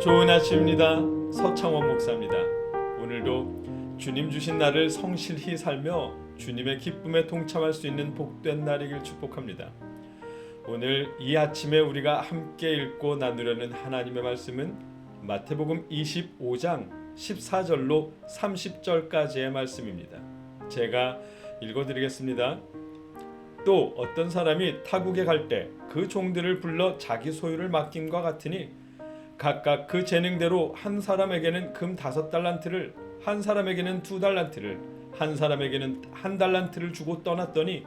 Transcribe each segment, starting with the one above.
좋은 아침입니다. 서창원 목사입니다. 오늘도 주님 주신 날을 성실히 살며 주님의 기쁨에 동참할 수 있는 복된 날이길 축복합니다. 오늘 이 아침에 우리가 함께 읽고 나누려는 하나님의 말씀은 마태복음 25장 14절로 30절까지의 말씀입니다. 제가 읽어드리겠습니다. 또 어떤 사람이 타국에 갈 때 그 종들을 불러 자기 소유를 맡김과 같으니 각각 그 재능대로 한 사람에게는 금 5달란트를, 한 사람에게는 2달란트를, 한 사람에게는 1달란트를 주고 떠났더니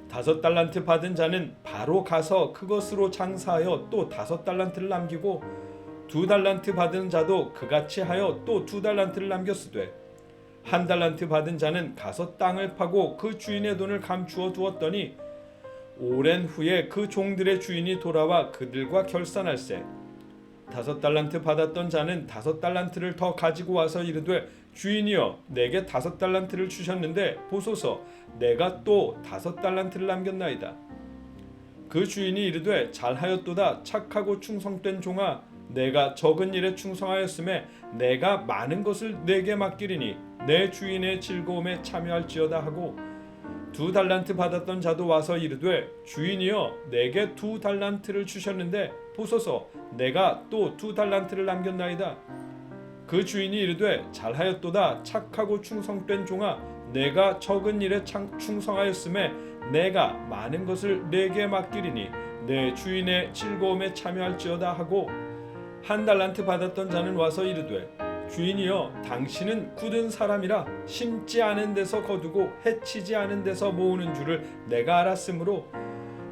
5달란트 받은 자는 바로 가서 그것으로 장사하여 또 5달란트를 남기고 2달란트 받은 자도 그같이 하여 또 2달란트를 남겼으되 1달란트 받은 자는 가서 땅을 파고 그 주인의 돈을 감추어 두었더니 오랜 후에 그 종들의 주인이 돌아와 그들과 결산할세 5달란트 받았던 자는 5달란트를 더 가지고 와서 이르되 주인이여 내게 5달란트를 주셨는데 보소서 내가 또 5달란트를 남겼나이다. 그 주인이 이르되 잘하였도다 착하고 충성된 종아 내가 적은 일에 충성하였음에 내가 많은 것을 내게 맡기리니 내 주인의 즐거움에 참여할지어다 하고 2달란트 받았던 자도 와서 이르되 주인이여 내게 2달란트를 주셨는데 보소서 내가 또 2달란트를 남겼나이다. 그 주인이 이르되 잘하였도다 착하고 충성된 종아 내가 적은 일에 충성하였음에 내가 많은 것을 내게 맡기리니 내 주인의 즐거움에 참여할지어다 하고 1달란트 받았던 자는 와서 이르되 주인이여 당신은 굳은 사람이라 심지 않은 데서 거두고 해치지 않은 데서 모으는 줄을 내가 알았으므로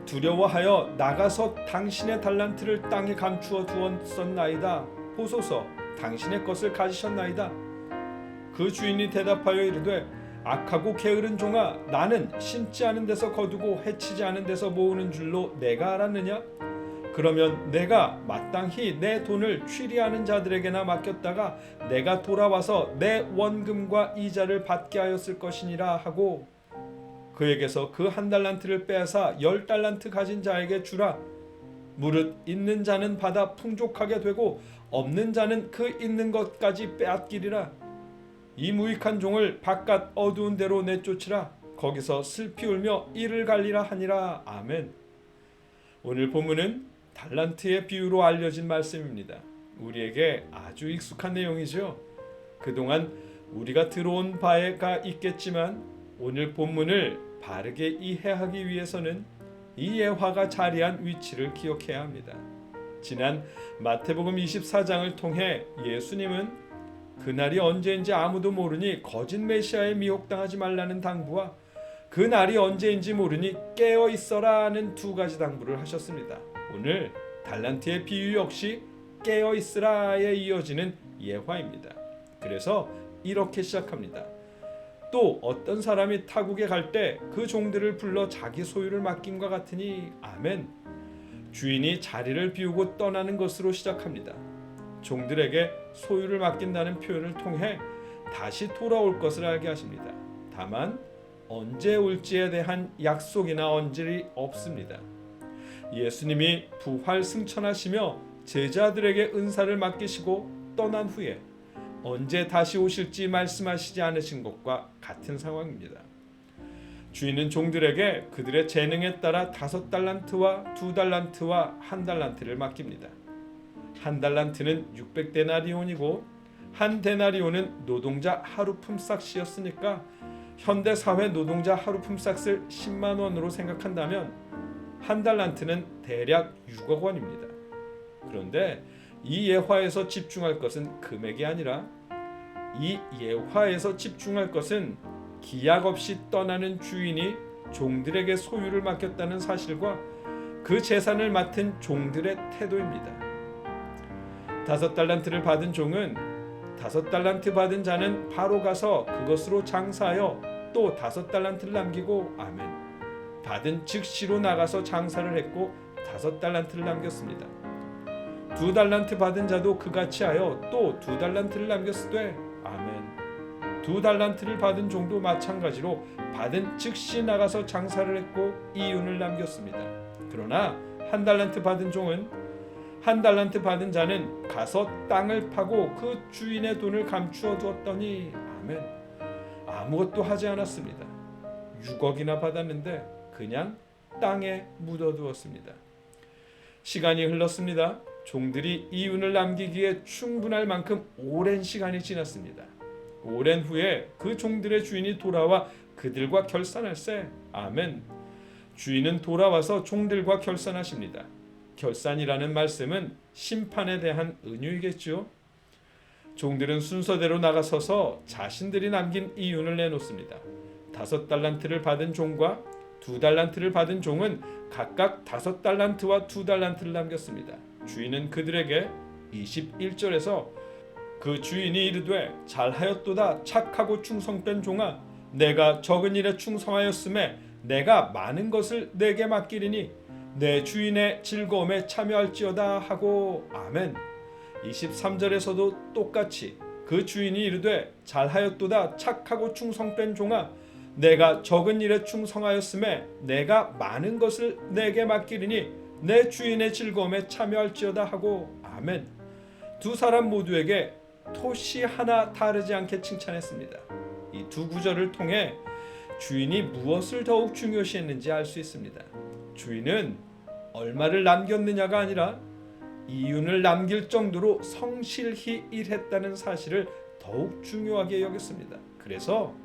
두려워하여 나가서 당신의 달란트를 땅에 감추어 두었었나이다. 보소서 당신의 것을 가지셨나이다. 그 주인이 대답하여 이르되 악하고 게으른 종아 나는 심지 않은 데서 거두고 해치지 않은 데서 모으는 줄로 내가 알았느냐? 그러면 내가 마땅히 내 돈을 취리하는 자들에게나 맡겼다가 내가 돌아와서 내 원금과 이자를 받게 하였을 것이니라 하고 그에게서 그 1달란트를 빼앗아 10달란트 가진 자에게 주라. 무릇 있는 자는 받아 풍족하게 되고 없는 자는 그 있는 것까지 빼앗기리라. 이 무익한 종을 바깥 어두운 데로 내쫓으라. 거기서 슬피 울며 이를 갈리라 하니라. 아멘. 오늘 본문은 달란트의 비유로 알려진 말씀입니다. 우리에게 아주 익숙한 내용이죠. 그동안 우리가 들어온 바가 있겠지만 오늘 본문을 바르게 이해하기 위해서는 이 예화가 자리한 위치를 기억해야 합니다. 지난 마태복음 24장을 통해 예수님은 그날이 언제인지 아무도 모르니 거짓 메시아에 미혹당하지 말라는 당부와 그 날이 언제인지 모르니 깨어 있어라는 2가지 당부를 하셨습니다. 오늘 달란트의 비유 역시 깨어 있으라에 이어지는 예화입니다. 그래서 이렇게 시작합니다. 또 어떤 사람이 타국에 갈 때 그 종들을 불러 자기 소유를 맡김과 같으니 아멘. 주인이 자리를 비우고 떠나는 것으로 시작합니다. 종들에게 소유를 맡긴다는 표현을 통해 다시 돌아올 것을 알게 하십니다. 다만 언제 올지에 대한 약속이나 언질이 없습니다. 예수님이 부활 승천하시며 제자들에게 은사를 맡기시고 떠난 후에 언제 다시 오실지 말씀하시지 않으신 것과 같은 상황입니다. 주인은 종들에게 그들의 재능에 따라 5달란트와 2달란트와 1달란트를 맡깁니다. 1달란트는 600데나리온이고 1데나리온은 노동자 하루 품삯이었으니까 현대 사회 노동자 하루 품삯을 10만 원으로 생각한다면 1달란트는 대략 6억 원입니다. 그런데 이 예화에서 집중할 것은 금액이 아니라 이 예화에서 집중할 것은 기약 없이 떠나는 주인이 종들에게 소유를 맡겼다는 사실과 그 재산을 맡은 종들의 태도입니다. 5달란트를 받은 종은 5달란트 받은 자는 바로 가서 그것으로 장사하여 또 5달란트를 남기고 아멘. 받은 즉시로 나가서 장사를 했고 5달란트를 남겼습니다. 2달란트 받은 자도 그같이 하여 또 2달란트를 남겼으되 아멘. 2달란트를 받은 종도 마찬가지로 받은 즉시 나가서 장사를 했고 이윤을 남겼습니다. 그러나 1달란트 받은 종은 한 달란트 받은 자는 가서 땅을 파고 그 주인의 돈을 감추어 두었더니 아멘. 아무것도 하지 않았습니다. 6억이나 받았는데 그냥 땅에 묻어두었습니다. 시간이 흘렀습니다. 종들이 이윤을 남기기에 충분할 만큼 오랜 시간이 지났습니다. 오랜 후에 그 종들의 주인이 돌아와 그들과 결산할세. 아멘. 주인은 돌아와서 종들과 결산하십니다. 결산이라는 말씀은 심판에 대한 은유이겠죠. 종들은 순서대로 나가서서 자신들이 남긴 이윤을 내놓습니다. 5달란트를 받은 종과 2달란트를 받은 종은 각각 5달란트와 2달란트를 남겼습니다. 주인은 그들에게 21절에서 그 주인이 이르되 잘하였도다 착하고 충성된 종아, 내가 적은 일에 충성하였음에 내가 많은 것을 내게 맡기리니 내 주인의 즐거움에 참여할지어다 하고 아멘. 23절에서도 똑같이 그 주인이 이르되 잘하였도다 착하고 충성된 종아, 내가 적은 일에 충성하였음에 내가 많은 것을 내게 맡기리니 내 주인의 즐거움에 참여할지어다 하고 아멘. 두 사람 모두에게 토시 하나 다르지 않게 칭찬했습니다. 이 두 구절을 통해 주인이 무엇을 더욱 중요시했는지 알 수 있습니다. 주인은 얼마를 남겼느냐가 아니라 이윤을 남길 정도로 성실히 일했다는 사실을 더욱 중요하게 여겼습니다. 그래서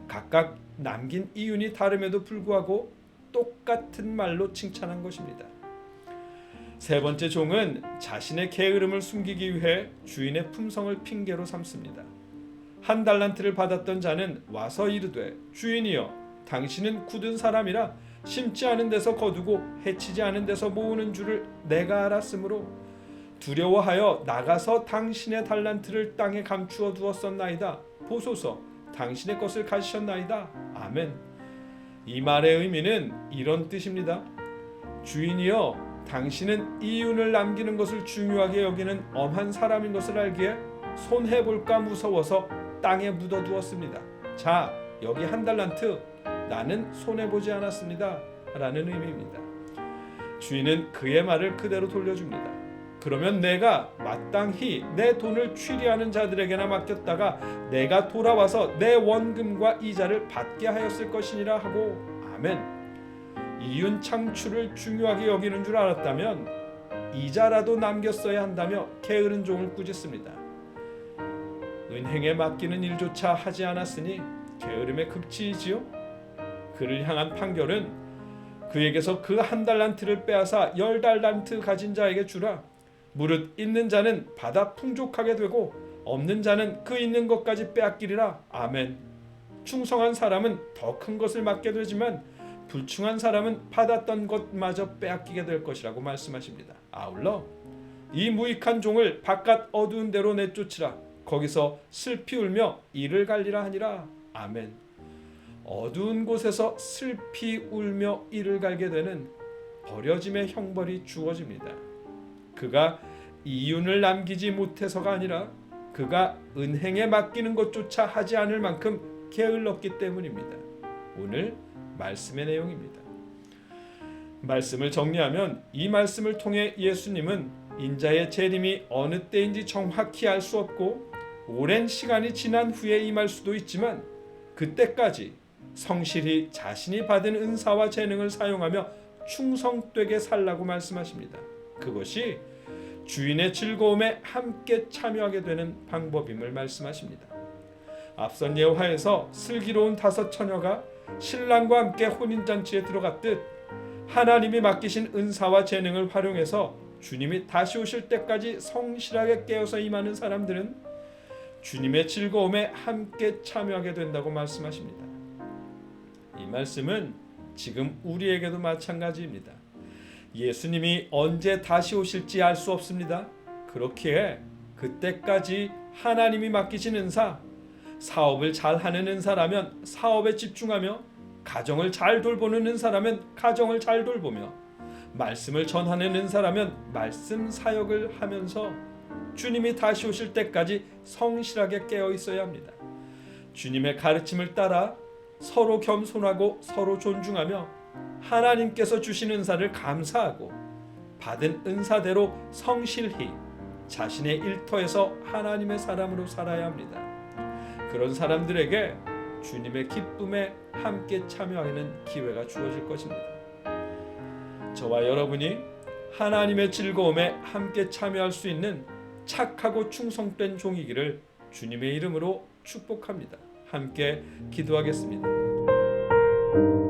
각각 남긴 이윤이 다름에도 불구하고 똑같은 말로 칭찬한 것입니다. 세 번째 종은 자신의 게으름을 숨기기 위해 주인의 품성을 핑계로 삼습니다. 1달란트를 받았던 자는 와서 이르되 주인이여, 당신은 굳은 사람이라 심지 않은 데서 거두고 해치지 않은 데서 모으는 줄을 내가 알았으므로 두려워하여 나가서 당신의 달란트를 땅에 감추어 두었었나이다. 보소서, 당신의 것을 가지셨나이다. 아멘. 이 말의 의미는 이런 뜻입니다. 주인이여, 당신은 이윤을 남기는 것을 중요하게 여기는 엄한 사람인 것을 알기에 손해볼까 무서워서 땅에 묻어두었습니다. 자, 여기 1달란트, 나는 손해보지 않았습니다. 라는 의미입니다. 주인은 그의 말을 그대로 돌려줍니다. 그러면 내가 마땅히 내 돈을 취리하는 자들에게나 맡겼다가 내가 돌아와서 내 원금과 이자를 받게 하였을 것이니라 하고 아멘. 이윤 창출을 중요하게 여기는 줄 알았다면 이자라도 남겼어야 한다며 게으른 종을 꾸짖습니다. 은행에 맡기는 일조차 하지 않았으니 게으름의 극치이지요. 그를 향한 판결은 그에게서 그 1달란트를 빼앗아 10달란트 가진 자에게 주라. 무릇 있는 자는 받아 풍족하게 되고 없는 자는 그 있는 것까지 빼앗기리라. 아멘. 충성한 사람은 더 큰 것을 맡게 되지만 불충한 사람은 받았던 것마저 빼앗기게 될 것이라고 말씀하십니다. 아울러 이 무익한 종을 바깥 어두운 데로 내쫓으라. 거기서 슬피 울며 이를 갈리라 하니라. 아멘. 어두운 곳에서 슬피 울며 이를 갈게 되는 버려짐의 형벌이 주어집니다. 그가 이윤을 남기지 못해서가 아니라 그가 은행에 맡기는 것조차 하지 않을 만큼 게을렀기 때문입니다. 오늘 말씀의 내용입니다. 말씀을 정리하면 이 말씀을 통해 예수님은 인자의 재림이 어느 때인지 정확히 알 수 없고 오랜 시간이 지난 후에 임할 수도 있지만 그때까지 성실히 자신이 받은 은사와 재능을 사용하며 충성되게 살라고 말씀하십니다. 그것이 주인의 즐거움에 함께 참여하게 되는 방법임을 말씀하십니다. 앞선 예화에서 슬기로운 5 처녀가 신랑과 함께 혼인잔치에 들어갔듯 하나님이 맡기신 은사와 재능을 활용해서 주님이 다시 오실 때까지 성실하게 깨어서 임하는 사람들은 주님의 즐거움에 함께 참여하게 된다고 말씀하십니다. 이 말씀은 지금 우리에게도 마찬가지입니다. 예수님이 언제 다시 오실지 알 수 없습니다. 그렇기에 그때까지 하나님이 맡기신 은사, 사업을 잘하는 은사라면 사업에 집중하며 가정을 잘 돌보는 은사라면 가정을 잘 돌보며 말씀을 전하는 은사라면 말씀 사역을 하면서 주님이 다시 오실 때까지 성실하게 깨어 있어야 합니다. 주님의 가르침을 따라 서로 겸손하고 서로 존중하며 하나님께서 주신 은사를 감사하고 받은 은사대로 성실히 자신의 일터에서 하나님의 사람으로 살아야 합니다. 그런 사람들에게 주님의 기쁨에 함께 참여하는 기회가 주어질 것입니다. 저와 여러분이 하나님의 즐거움에 함께 참여할 수 있는 착하고 충성된 종이기를 주님의 이름으로 축복합니다. 함께 기도하겠습니다.